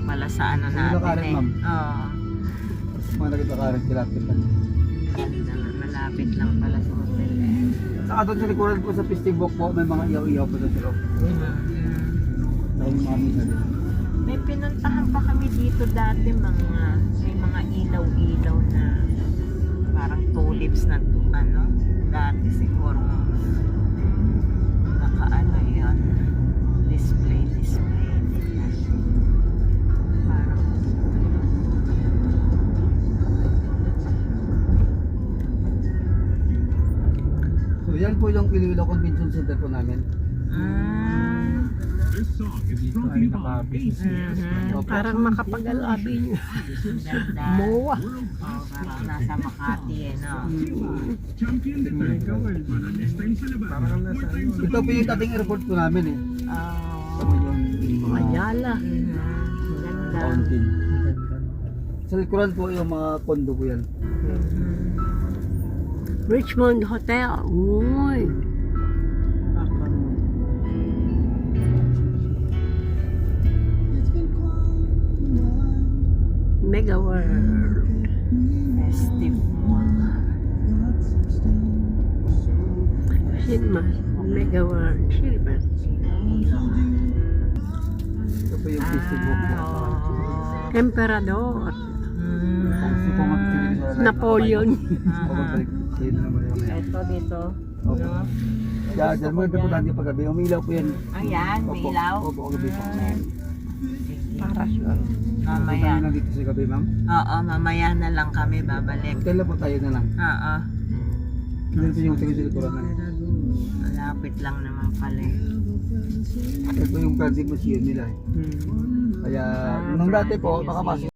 pala sa ano May natin lakaran, eh. ma'am. Oo. Mga nagkakaroon kilapit lang. Ganda nga, malapit lang pala sa hotel eh. Saka doon sa likuran po sa Pistibok po, may mga iyaw-iyaw po doon sa loob. Saka yung mga misa din. May pinuntahan pa kami dito dati may mga ilaw-ilaw na parang tulips na ano, dati siguro nakaano yun, display nila. Parang So yan po yung Iloilo Convention Center po namin. This song is brought to you by ACS. Parang makapag-alabi niyo. ganda. Moa. Oh, parang nasa Makati eh, no? Champion the third cover para next time sa labas. More time sa Ito po yung dating airport po namin eh. Oh. Tama yung mga Ayala. Ganda. fountain. Sa likuran po yung mga condo po yan. Richmond Hotel. Uy. Mega World. Festive Mall. Cinema. Mega World. Silver. Ito po yung Pistibok po. Oh. Emperador. Kasi po Napoleon. Sa'yo na naman yung Ito dito. Opo. No? Kaya dyan mo yung importante paggabi. Umilaw po yan. Ayan, may Opo. ilaw. Opo, kagabi po. Parasol. Mamaya. Tayo nandito sa gabi, ma'am. Oo, mamaya na lang kami babalik. Hotel na po tayo na lang. Oo. Dito yung hotel sa likuran namin. Malapit lang naman pala eh. Ito yung Plastic Museum nila eh. Kaya nung dati po, makapasok